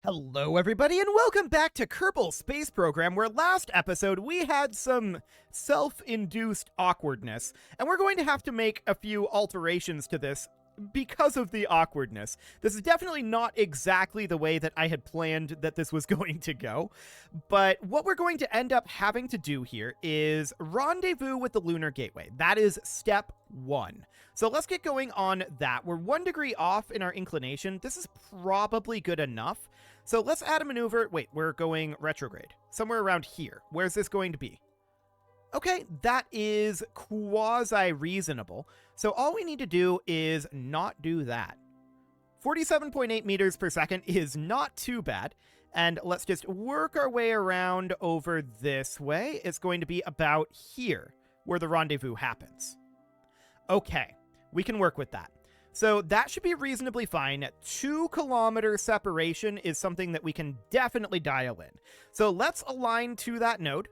Hello everybody and welcome back to Kerbal Space Program, where last episode we had some self-induced awkwardness, and we're going to have to make a few alterations to this because of the awkwardness. This is definitely not exactly the way that I had planned that this was going to go, but what we're going to end up having to do here is rendezvous with the Lunar Gateway. That is step one. So let's get going on that. We're 1 degree off in our inclination. This is probably good enough. So let's add a maneuver. Wait, we're going retrograde. Somewhere around here. Where's this going to be? Okay, that is quasi-reasonable. So all we need to do is not do that. 47.8 meters per second is not too bad. And let's just work our way around over this way. It's going to be about here, where the rendezvous happens. Okay, we can work with that. So that should be reasonably fine. 2 kilometer separation is something that we can definitely dial in. So let's align to that node,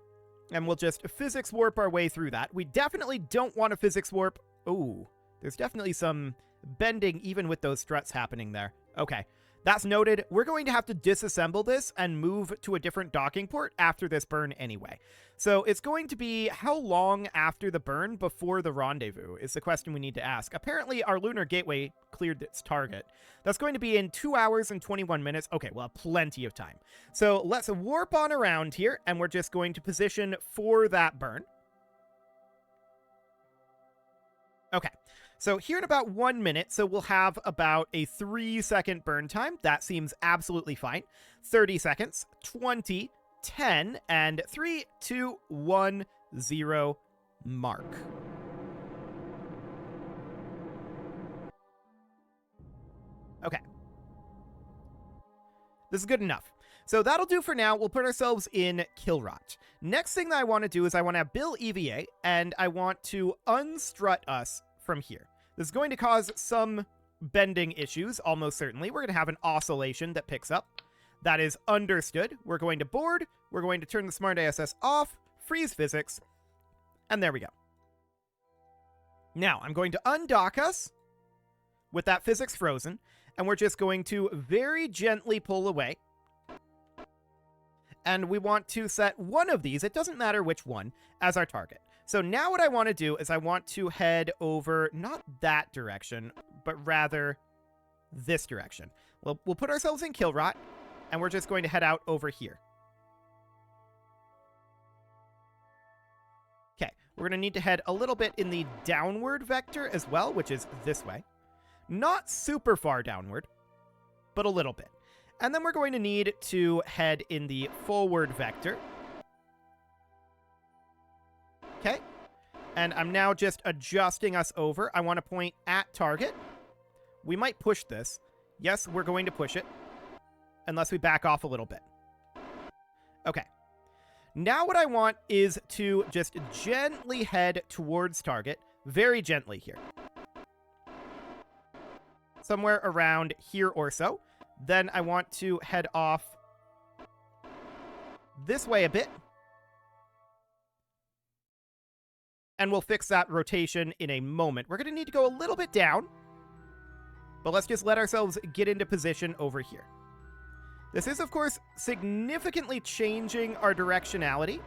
and we'll just physics warp our way through that. We definitely don't want to physics warp. Oh, there's definitely some bending even with those struts happening there. Okay, that's noted. We're going to have to disassemble this and move to a different docking port after this burn anyway. So it's going to be how long after the burn before the rendezvous is the question we need to ask. Apparently our Lunar Gateway cleared its target. That's going to be in 2 hours and 21 minutes. Okay, well, plenty of time. So let's warp on around here, and we're just going to position for that burn. Okay. So here in about 1 minute, so we'll have about a 3-second burn time. That seems absolutely fine. 30 seconds, 20, 10, and 3, 2, 1, 0, mark. Okay. This is good enough. So that'll do for now. We'll put ourselves in Kilrot. Next thing that I want to do is I want to have Bill EVA, and I want to unstrut us from here. This is going to cause some bending issues, almost certainly. We're going to have an oscillation that picks up. That is understood. We're going to board. We're going to turn the Smart ASS off, freeze physics, and there we go. Now, I'm going to undock us with that physics frozen, and we're just going to very gently pull away. And we want to set one of these, it doesn't matter which one, as our target. So now what I want to do is I want to head over, not that direction, but rather this direction. We'll put ourselves in Kilrot, and we're just going to head out over here. Okay, we're going to need to head a little bit in the downward vector as well, which is this way. Not super far downward, but a little bit. And then we're going to need to head in the forward vector. Okay. And I'm now just adjusting us over. I want to point at target. We might push this. Yes, we're going to push it. Unless we back off a little bit. Okay. Now what I want is to just gently head towards target. Very gently here. Somewhere around here or so. Then I want to head off this way a bit. And we'll fix that rotation in a moment. We're going to need to go a little bit down. But let's just let ourselves get into position over here. This is, of course, significantly changing our directionality,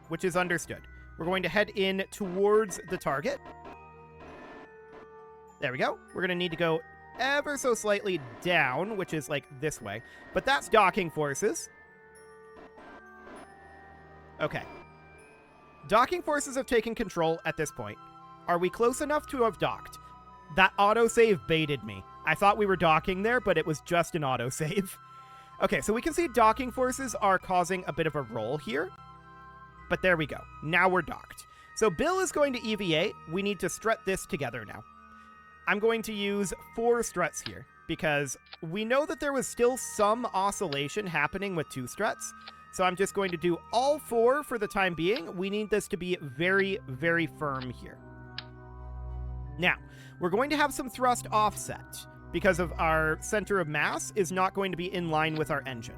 which is understood. We're going to head in towards the target. There we go. We're going to need to go ever so slightly down, which is like this way. But that's docking forces. Okay. Docking forces have taken control at this point. Are we close enough to have docked? That autosave baited me. I thought we were docking there, but it was just an autosave. Okay, so we can see docking forces are causing a bit of a roll here. But there we go. Now we're docked. So Bill is going to EVA. We need to strut this together now. I'm going to use 4 struts here, because we know that there was still some oscillation happening with 2 struts. So I'm just going to do all 4 for the time being. We need this to be very, very firm here. Now, we're going to have some thrust offset because of our center of mass is not going to be in line with our engine.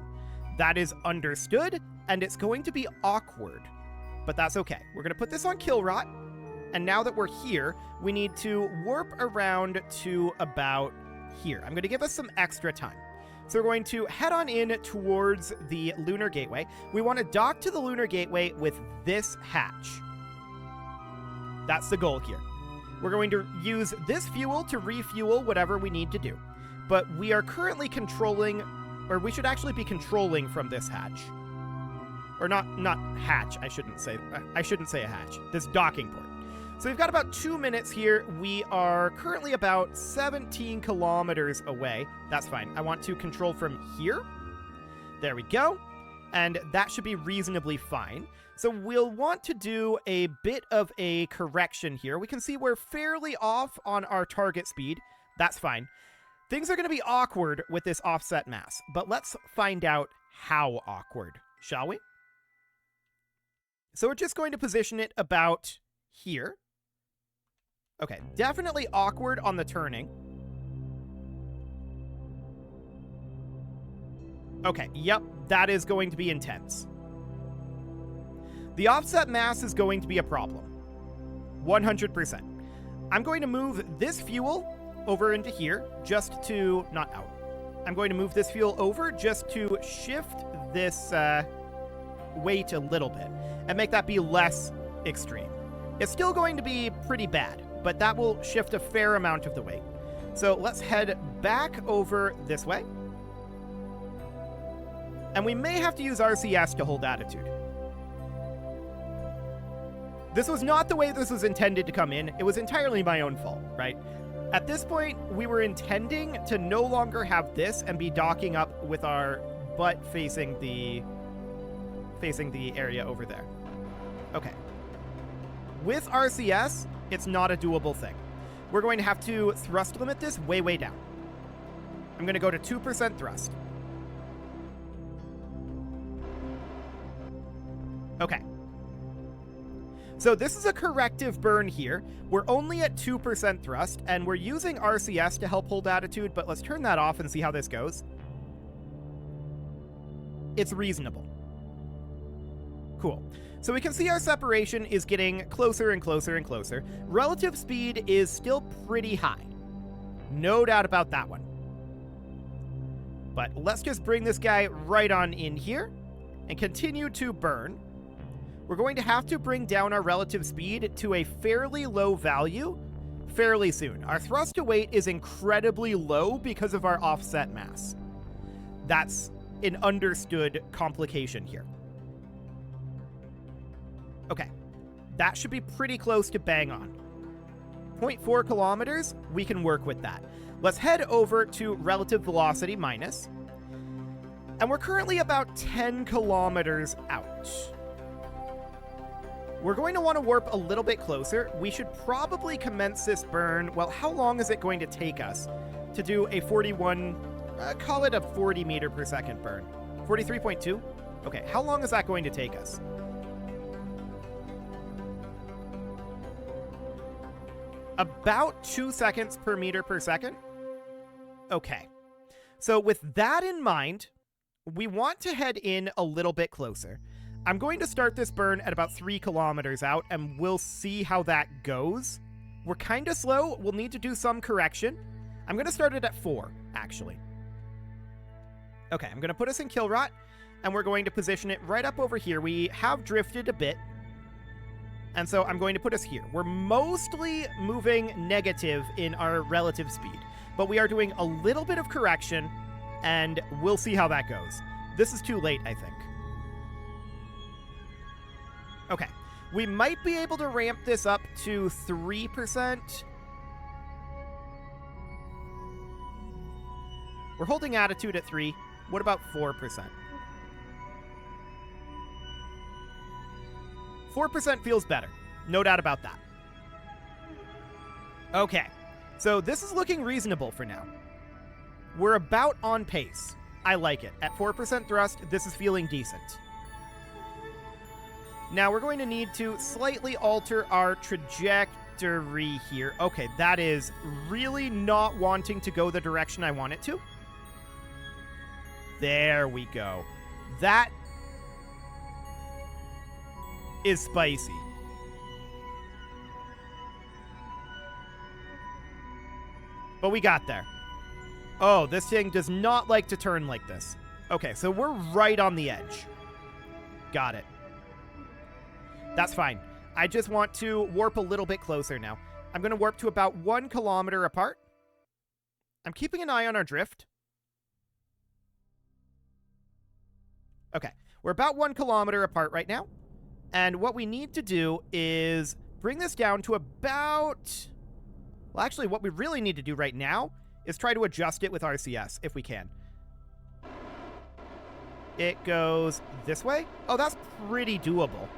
That is understood, and it's going to be awkward, but that's okay. We're going to put this on Kilrot, and now that we're here, we need to warp around to about here. I'm going to give us some extra time. So we're going to head on in towards the Lunar Gateway. We want to dock to the Lunar Gateway with this hatch. That's the goal here. We're going to use this fuel to refuel whatever we need to do. But we are currently controlling, or we should actually be controlling from this hatch. Or not hatch, I shouldn't say a hatch. This docking port. So we've got about 2 minutes here. We are currently about 17 kilometers away. That's fine. I want to control from here. There we go. And that should be reasonably fine. So we'll want to do a bit of a correction here. We can see we're fairly off on our target speed. That's fine. Things are going to be awkward with this offset mass, but let's find out how awkward, shall we? So we're just going to position it about here. Okay, definitely awkward on the turning. Okay, yep, that is going to be intense. The offset mass is going to be a problem. 100%. I'm going to move this fuel over into here just to, not out. I'm going to move this fuel over just to shift this weight a little bit and make that be less extreme. It's still going to be pretty bad, but that will shift a fair amount of the weight. So let's head back over this way. And we may have to use RCS to hold attitude. This was not the way this was intended to come in. It was entirely my own fault, right? At this point, we were intending to no longer have this and be docking up with our butt facing the area over there. Okay. With RCS, it's not a doable thing. We're going to have to thrust limit this way, way down. I'm going to go to 2% thrust. Okay. So this is a corrective burn here. We're only at 2% thrust, and we're using RCS to help hold attitude, but let's turn that off and see how this goes. It's reasonable. Cool. So we can see our separation is getting closer and closer and closer. Relative speed is still pretty high. No doubt about that one. But let's just bring this guy right on in here and continue to burn. We're going to have to bring down our relative speed to a fairly low value fairly soon. Our thrust to weight is incredibly low because of our offset mass. That's an understood complication here. Okay, that should be pretty close to bang on. 0.4 kilometers, we can work with that. Let's head over to relative velocity minus. And we're currently about 10 kilometers out. We're going to want to warp a little bit closer. We should probably commence this burn. Well, how long is it going to take us to do a 41, call it a 40 meter per second burn? 43.2? Okay, how long is that going to take us? About 2 seconds per meter per second? Okay. So with that in mind, we want to head in a little bit closer. I'm going to start this burn at about 3 kilometers out, and we'll see how that goes. We're kind of slow. We'll need to do some correction. I'm going to start it at 4, actually. Okay, I'm going to put us in kill rot, and we're going to position it right up over here. We have drifted a bit, and so I'm going to put us here. We're mostly moving negative in our relative speed, but we are doing a little bit of correction, and we'll see how that goes. This is too late, I think. Okay, we might be able to ramp this up to 3%. We're holding attitude at 3. What about 4%? 4% feels better. No doubt about that. Okay, so this is looking reasonable for now. We're about on pace. I like it. At 4% thrust, this is feeling decent. Now we're going to need to slightly alter our trajectory here. Okay, that is really not wanting to go the direction I want it to. There we go. That is spicy. But we got there. Oh, this thing does not like to turn like this. Okay, so we're right on the edge. Got it. That's fine. I just want to warp a little bit closer now. I'm going to warp to about 1 kilometer apart. I'm keeping an eye on our drift. Okay, we're about 1 kilometer apart right now. And what we need to do is bring this down to about... Well, actually, what we really need to do right now is try to adjust it with RCS, if we can. It goes this way. Oh, that's pretty doable.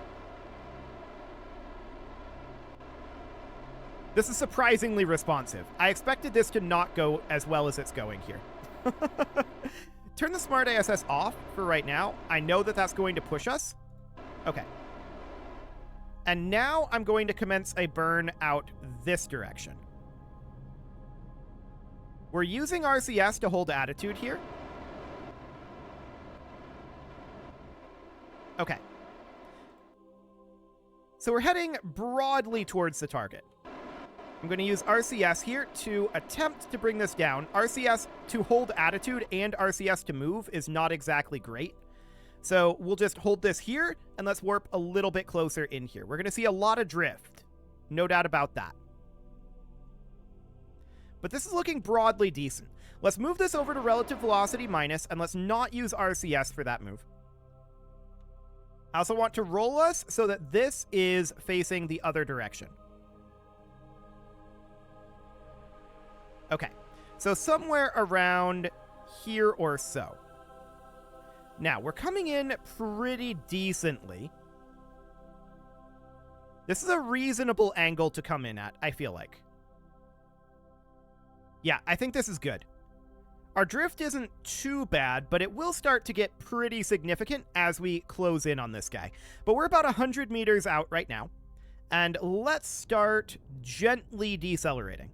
This is surprisingly responsive. I expected this to not go as well as it's going here. Turn the Smart ASS off for right now. I know that that's going to push us. Okay. And now I'm going to commence a burn out this direction. We're using RCS to hold attitude here. Okay. So we're heading broadly towards the target. I'm going to use RCS here to attempt to bring this down. RCS to hold attitude and RCS to move is not exactly great. So we'll just hold this here, and let's warp a little bit closer in here. We're going to see a lot of drift. No doubt about that. But this is looking broadly decent. Let's move this over to relative velocity minus, and let's not use RCS for that move. I also want to roll us so that this is facing the other direction. Okay, so somewhere around here or so. Now, we're coming in pretty decently. This is a reasonable angle to come in at, I feel like. Yeah, I think this is good. Our drift isn't too bad, but it will start to get pretty significant as we close in on this guy. But we're about 100 meters out right now. And let's start gently decelerating.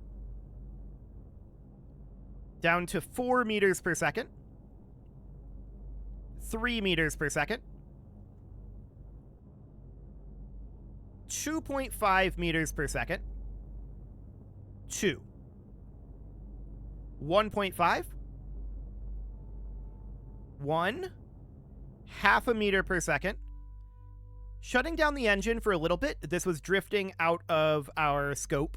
Down to 4 meters per second. 3 meters per second. 2.5 meters per second. 2. 1.5. 1. Half a meter per second. Shutting down the engine for a little bit. This was drifting out of our scope.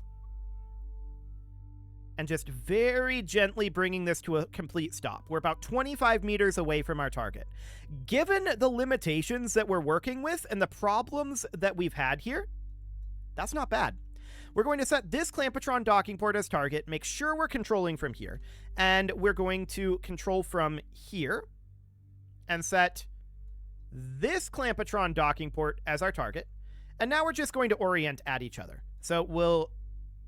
And just very gently bringing this to a complete stop. We're about 25 meters away from our target. Given the limitations that we're working with and the problems that we've had here, that's not bad. We're going to set this Clampetron docking port as target, make sure we're controlling from here, and we're going to control from here and set this Clampetron docking port as our target. And now we're just going to orient at each other. So we'll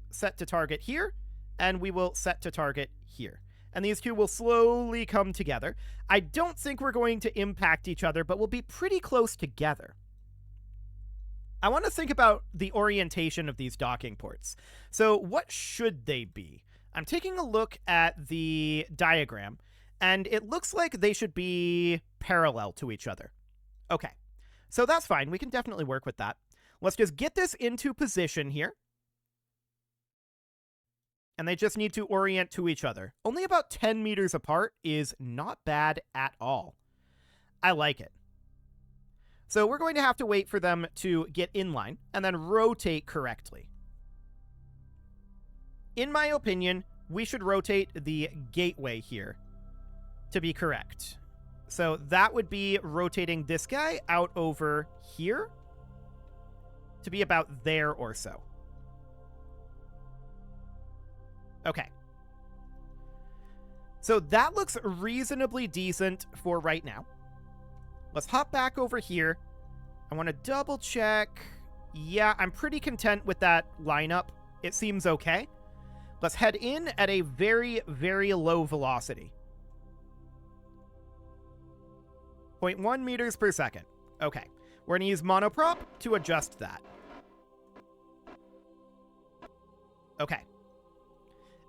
set to target here, and we will set to target here. And these two will slowly come together. I don't think we're going to impact each other, but we'll be pretty close together. I want to think about the orientation of these docking ports. So what should they be? I'm taking a look at the diagram, and it looks like they should be parallel to each other. Okay, so that's fine. We can definitely work with that. Let's just get this into position here. And they just need to orient to each other. Only about 10 meters apart is not bad at all. I like it. So we're going to have to wait for them to get in line and then rotate correctly. In my opinion, we should rotate the gateway here to be correct. So that would be rotating this guy out over here to be about there or so. Okay. So that looks reasonably decent for right now. Let's hop back over here. I want to double check. Yeah, I'm pretty content with that lineup. It seems okay. Let's head in at a very, very low velocity. 0.1 meters per second. Okay. We're going to use monoprop to adjust that. Okay.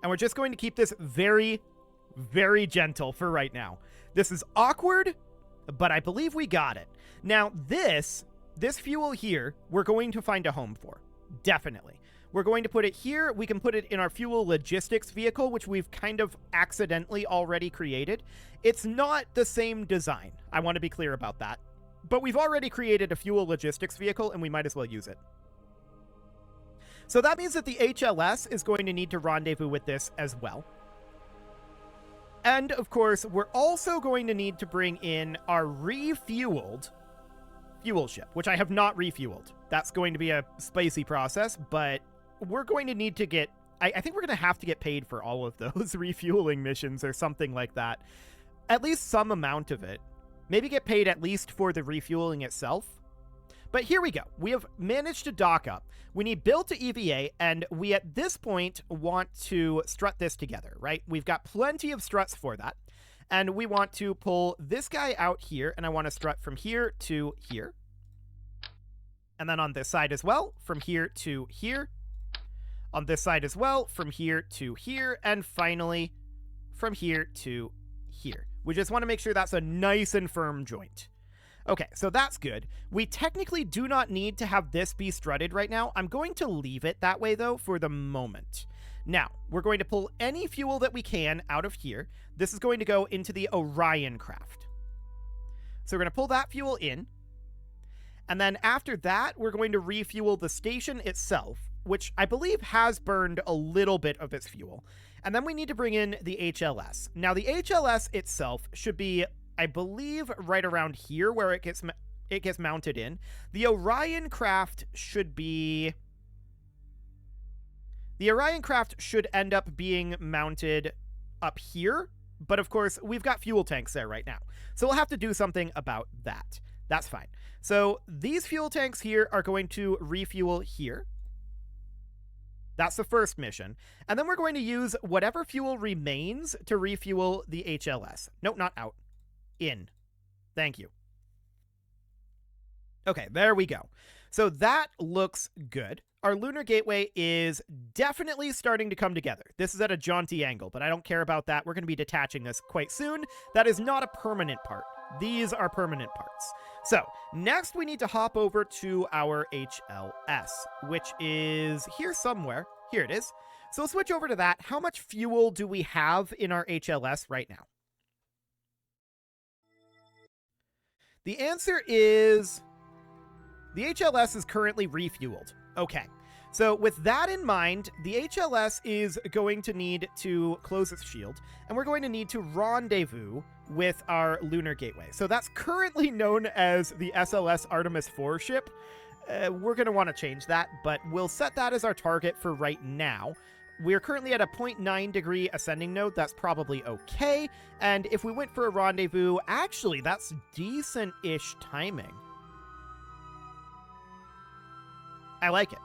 And we're just going to keep this very, very gentle for right now. This is awkward, but I believe we got it. Now, this fuel here, we're going to find a home for. Definitely. We're going to put it here. We can put it in our fuel logistics vehicle, which we've kind of accidentally already created. It's not the same design. I want to be clear about that. But we've already created a fuel logistics vehicle, and we might as well use it. So that means that the HLS is going to need to rendezvous with this as well. And, of course, we're also going to need to bring in our refueled fuel ship, which I have not refueled. That's going to be a spicy process, but we're going to need to get... I think we're going to have to get paid for all of those refueling missions or something like that. At least some amount of it. Maybe get paid at least for the refueling itself. But here we go. We have managed to dock up. We need build to EVA, and we at this point want to strut this together, right? We've got plenty of struts for that. And we want to pull this guy out here, and I want to strut from here to here. And then on this side as well, from here to here. On this side as well, from here to here. And finally, from here to here. We just want to make sure that's a nice and firm joint. Okay, so that's good. We technically do not need to have this be strutted right now. I'm going to leave it that way, though, for the moment. Now, we're going to pull any fuel that we can out of here. This is going to go into the Orion craft. So we're going to pull that fuel in. And then after that, we're going to refuel the station itself, which I believe has burned a little bit of its fuel. And then we need to bring in the HLS. Now, the HLS itself should be, I believe, right around here where it gets mounted in. The Orion craft should be... The Orion craft should end up being mounted up here, but of course, we've got fuel tanks there right now. So we'll have to do something about that. That's fine. So these fuel tanks here are going to refuel here. That's the first mission. And then we're going to use whatever fuel remains to refuel the HLS. Nope, not out. In. Thank you. Okay, there we go. So that looks good. Our lunar gateway is definitely starting to come together. This is at a jaunty angle, but I don't care about that. We're going to be detaching this quite soon. That is not a permanent part. These are permanent parts. So next we need to hop over to our HLS, which is here somewhere. Here it is. So we'll switch over to that. How much fuel do we have in our HLS right now? The answer is... the HLS is currently refueled. Okay, so with that in mind, the HLS is going to need to close its shield, and we're going to need to rendezvous with our lunar gateway. So that's currently known as the SLS Artemis 4 ship. We're going to want to change that, but we'll set that as our target for right now. We're currently at a 0.9 degree ascending node. That's probably okay. And if we went for a rendezvous, actually, that's decent-ish timing. I like it.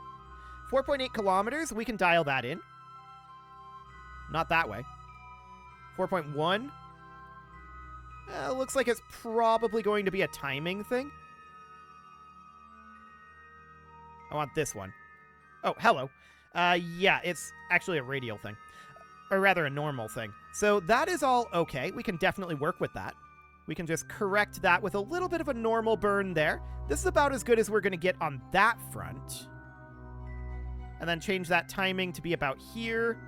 4.8 kilometers, we can dial that in. Not that way. 4.1. Looks like it's probably going to be a timing thing. I want this one. Oh, hello. Yeah, it's actually a radial thing. Or rather, a normal thing. So that is all okay. We can definitely work with that. We can just correct that with a little bit of a normal burn there. This is about as good as we're going to get on that front. And then change that timing to be about here.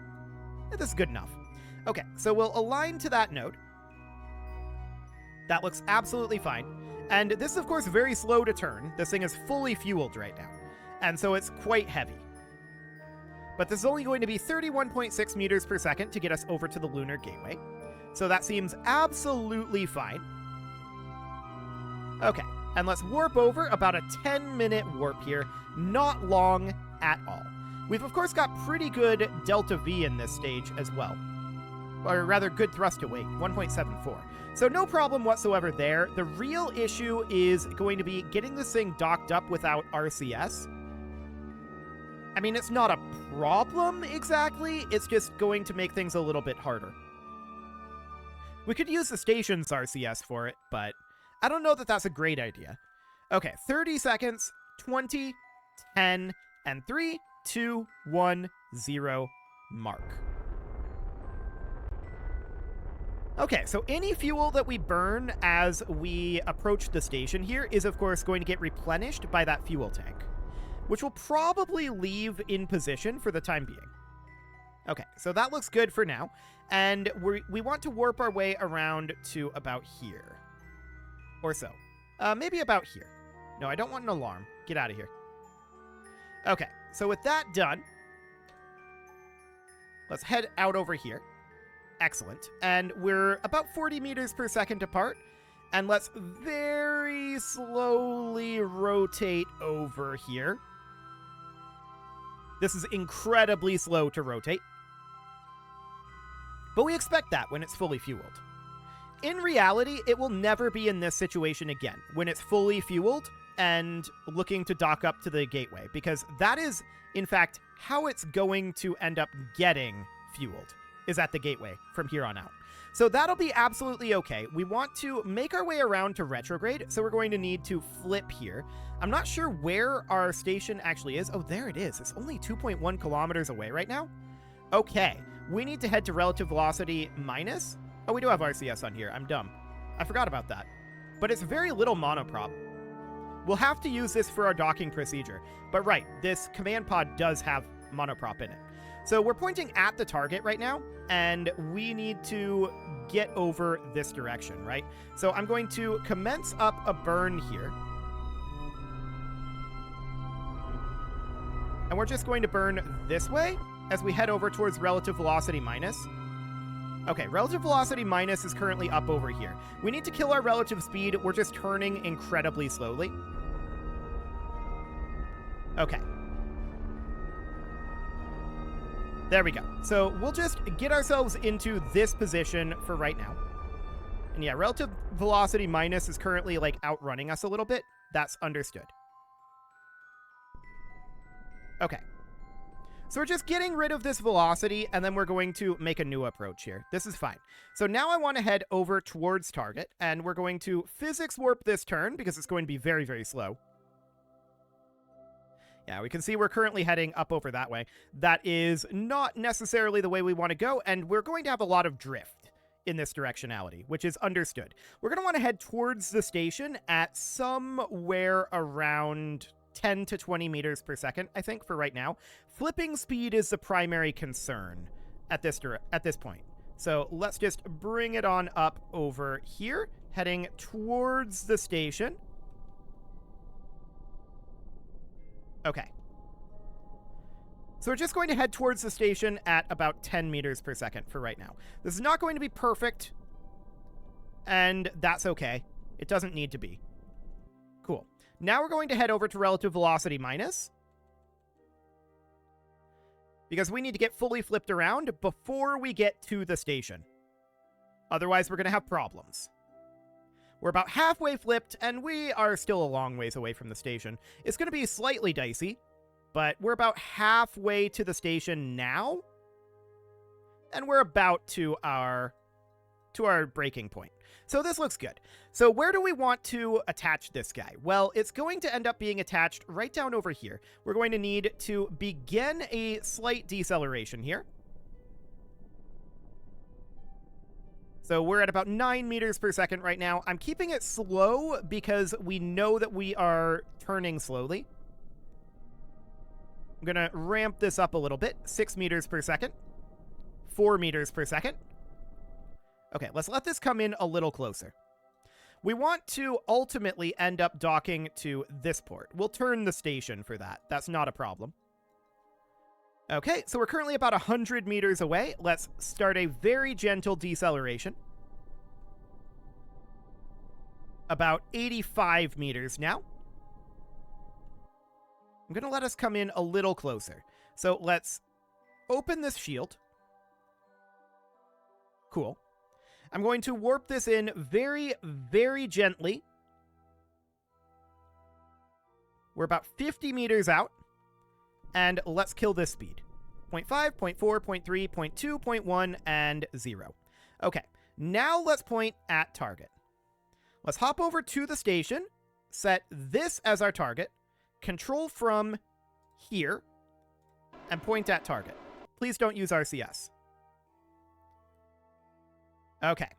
This is good enough. Okay, so we'll align to that node. That looks absolutely fine. And this is, of course, very slow to turn. This thing is fully fueled right now. And so it's quite heavy. But this is only going to be 31.6 meters per second to get us over to the lunar gateway. So that seems absolutely fine. Okay, and let's warp over about a 10-minute warp here. Not long at all. We've, of course, got pretty good delta V in this stage as well. Or rather, good thrust to weight, 1.74. So no problem whatsoever there. The real issue is going to be getting this thing docked up without RCS. I mean, it's not a problem exactly. It's just going to make things a little bit harder. We could use the station's RCS for it, but I don't know that that's a great idea. Okay, 30 seconds, 20, 10, and 3, 2, 1, 0, mark. Okay, so any fuel that we burn as we approach the station here is, of course, going to get replenished by that fuel tank. which will probably leave in position for the time being. Okay, so that looks good for now. And we want to warp our way around to about here. Or so. Maybe about here. No, I don't want an alarm. Get out of here. Okay, so with that done, let's head out over here. Excellent. And we're about 40 meters per second apart. And let's very slowly rotate over here. This is incredibly slow to rotate. But we expect that when it's fully fueled. In reality, it will never be in this situation again, when it's fully fueled and looking to dock up to the gateway, because that is, in fact, how it's going to end up getting fueled, is at the gateway from here on out. So that'll be absolutely okay. We want to make our way around to retrograde, so we're going to need to flip here. I'm not sure where our station actually is. Oh, there it is. It's only 2.1 kilometers away right now. Okay, we need to head to relative velocity minus. Oh, we do have RCS on here. I'm dumb. I forgot about that. But it's very little monoprop. We'll have to use this for our docking procedure. But right, this command pod does have monoprop in it. So we're pointing at the target right now, and we need to get over this direction, right? So I'm going to commence up a burn here. And we're just going to burn this way as we head over towards relative velocity minus. Okay, relative velocity minus is currently up over here. We need to kill our relative speed. We're just turning incredibly slowly. Okay. There we go. So we'll just get ourselves into this position for right now. And yeah, relative velocity minus is currently like outrunning us a little bit. That's understood. Okay. So we're just getting rid of this velocity, and then we're going to make a new approach here. This is fine. So now I want to head over towards target, and we're going to physics warp this turn because it's going to be very, very slow. Yeah, we can see we're currently heading up over that way. That is not necessarily the way we want to go, and we're going to have a lot of drift in this directionality, which is understood. We're going to want to head towards the station at somewhere around 10 to 20 meters per second, I think, for right now. Flipping speed is the primary concern at this point. So let's just bring it on up over here, heading towards the station. Okay. So we're just going to head towards the station at about 10 meters per second for right now. This is not going to be perfect, and that's okay. It doesn't need to be. Cool. Now we're going to head over to relative velocity minus, because we need to get fully flipped around before we get to the station. Otherwise, we're going to have problems. We're about halfway flipped, and we are still a long ways away from the station. It's going to be slightly dicey, but we're about halfway to the station now, and we're about to our breaking point. So this looks good. So where do we want to attach this guy? Well, it's going to end up being attached right down over here. We're going to need to begin a slight deceleration here. So we're at about 9 meters per second right now. I'm keeping it slow because we know that we are turning slowly. I'm going to ramp this up a little bit. 6 meters per second. 4 meters per second. Okay, let's let this come in a little closer. We want to ultimately end up docking to this port. We'll turn the station for that. That's not a problem. Okay, so we're currently about 100 meters away. Let's start a very gentle deceleration. About 85 meters now. I'm going to let us come in a little closer. So let's open this shield. Cool. I'm going to warp this in very, very gently. We're about 50 meters out. And let's kill this speed. 0.5, 0.4, 0.3, 0.2, 0.1, and 0. Okay, now let's point at target. Let's hop over to the station, set this as our target, control from here, and point at target. Please don't use RCS. Okay.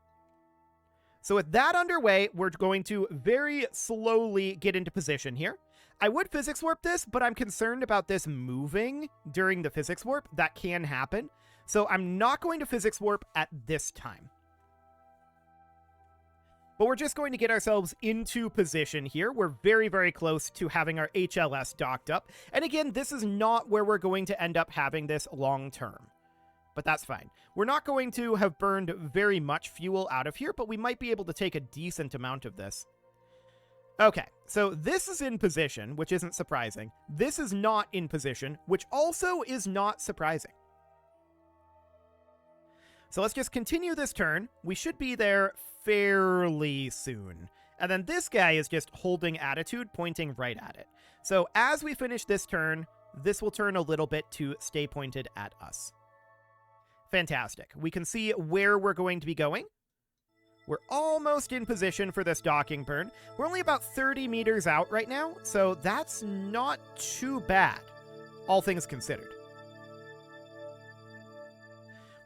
So with that underway, we're going to very slowly get into position here. I would physics warp this, but I'm concerned about this moving during the physics warp. That can happen. So I'm not going to physics warp at this time. But we're just going to get ourselves into position here. We're very, very close to having our HLS docked up. And again, this is not where we're going to end up having this long term. But that's fine. We're not going to have burned very much fuel out of here, but we might be able to take a decent amount of this. Okay, so this is in position, which isn't surprising. This is not in position, which also is not surprising. So let's just continue this turn. We should be there fairly soon. And then this guy is just holding attitude, pointing right at it. So as we finish this turn, this will turn a little bit to stay pointed at us. Fantastic. We can see where we're going to be going. We're almost in position for this docking burn. We're only about 30 meters out right now, so that's not too bad, all things considered.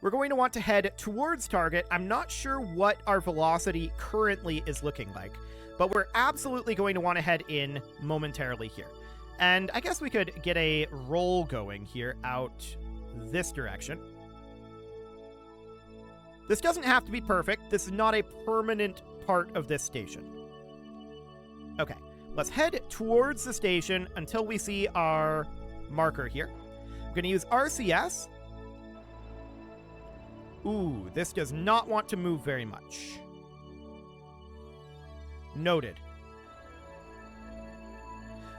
We're going to want to head towards target. I'm not sure what our velocity currently is looking like, but we're absolutely going to want to head in momentarily here. And I guess we could get a roll going here out this direction. This doesn't have to be perfect. This is not a permanent part of this station. Okay, let's head towards the station until we see our marker here. I'm going to use RCS. Ooh, this does not want to move very much. Noted.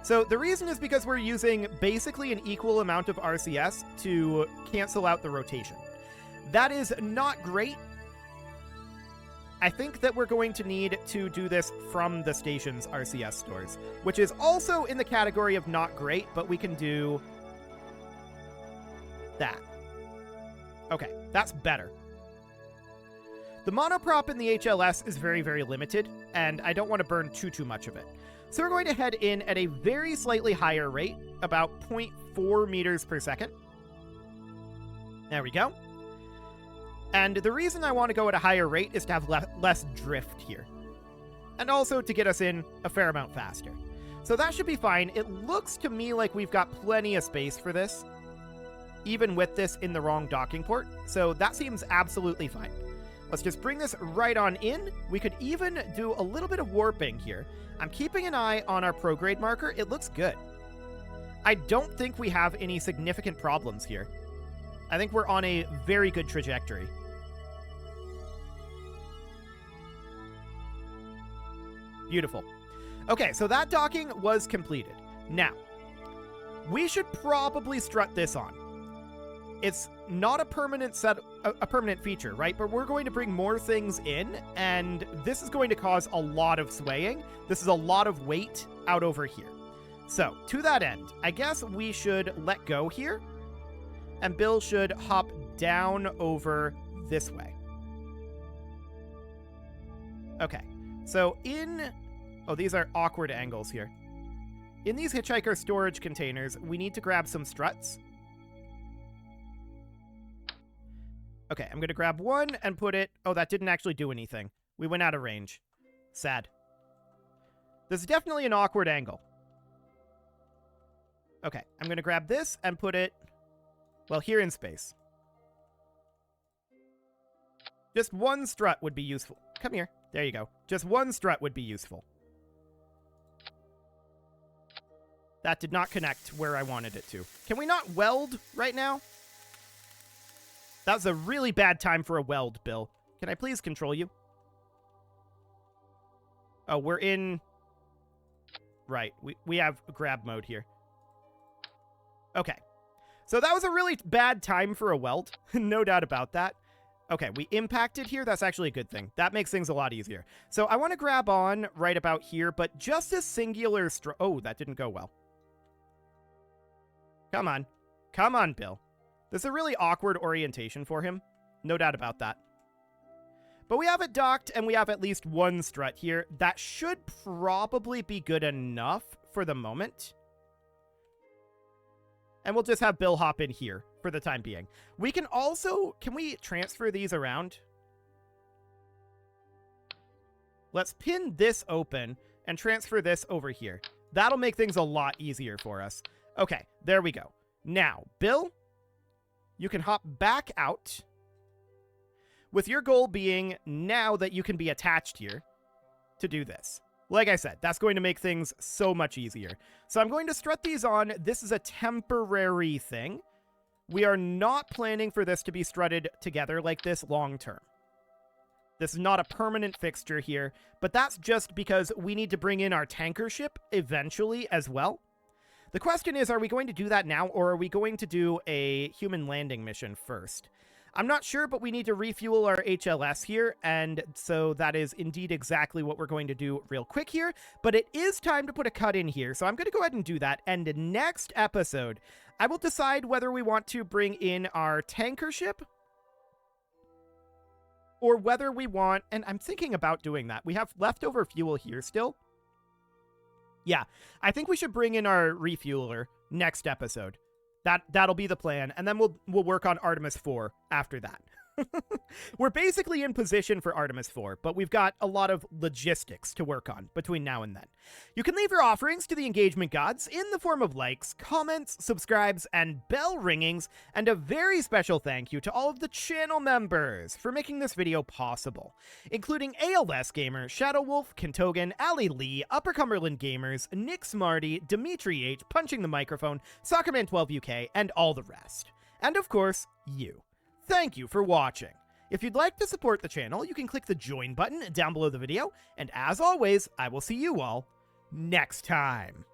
So the reason is because we're using basically an equal amount of RCS to cancel out the rotation. That is not great. I think that we're going to need to do this from the station's RCS stores, which is also in the category of not great, but we can do that. Okay, that's better. The monoprop in the HLS is very, very limited, and I don't want to burn too much of it. So we're going to head in at a very slightly higher rate, about 0.4 meters per second. There we go. And the reason I want to go at a higher rate is to have less drift here. And also to get us in a fair amount faster. So that should be fine. It looks to me like we've got plenty of space for this, even with this in the wrong docking port. So that seems absolutely fine. Let's just bring this right on in. We could even do a little bit of warping here. I'm keeping an eye on our prograde marker. It looks good. I don't think we have any significant problems here. I think we're on a very good trajectory. Beautiful. Okay, so that docking was completed. Now, we should probably strut this on. It's not a permanent permanent feature, right? But we're going to bring more things in, and this is going to cause a lot of swaying. This is a lot of weight out over here. So, to that end, I guess we should let go here, and Bill should hop down over this way. Okay, so oh, these are awkward angles here. In these hitchhiker storage containers, we need to grab some struts. Okay, I'm going to grab one and put it... Oh, that didn't actually do anything. We went out of range. Sad. This is definitely an awkward angle. Okay, I'm going to grab this and put it, well, here in space. Just one strut would be useful. Come here. There you go. Just one strut would be useful. That did not connect where I wanted it to. Can we not weld right now? That was a really bad time for a weld, Bill. Can I please control you? Oh, we're in... Right, we have grab mode here. Okay. So that was a really bad time for a weld. No doubt about that. Okay, we impacted here. That's actually a good thing. That makes things a lot easier. So I want to grab on right about here, but just a singular oh, that didn't go well. Come on. Come on, Bill. This is a really awkward orientation for him. No doubt about that. But we have it docked, and we have at least one strut here. That should probably be good enough for the moment. And we'll just have Bill hop in here for the time being. We can also... Can we transfer these around? Let's pin this open and transfer this over here. That'll make things a lot easier for us. Okay, there we go. Now, Bill, you can hop back out, with your goal being now that you can be attached here to do this. Like I said, that's going to make things so much easier. So I'm going to strut these on. This is a temporary thing. We are not planning for this to be strutted together like this long term. This is not a permanent fixture here, but that's just because we need to bring in our tanker ship eventually as well. The question is, are we going to do that now, or are we going to do a human landing mission first? I'm not sure, but we need to refuel our HLS here, and so that is indeed exactly what we're going to do real quick here, but it is time to put a cut in here, so I'm going to go ahead and do that, and next episode, I will decide whether we want to bring in our tanker ship, or whether we want, and I'm thinking about doing that. We have leftover fuel here still. Yeah, I think we should bring in our refueler next episode. That'll be the plan, and then we'll work on Artemis 4 after that. We're basically in position for Artemis 4, but we've got a lot of logistics to work on between now and then. You can leave your offerings to the engagement gods in the form of likes, comments, subscribes, and bell ringings, and a very special thank you to all of the channel members for making this video possible, including ALS Gamer, Shadow Wolf, Kentogan, Ali Lee, Upper Cumberland Gamers, Nick Smarty, Dimitri H, Punching the Microphone, Soccerman12UK, and all the rest. And of course, you. Thank you for watching. If you'd like to support the channel, you can click the join button down below the video, and as always, I will see you all next time.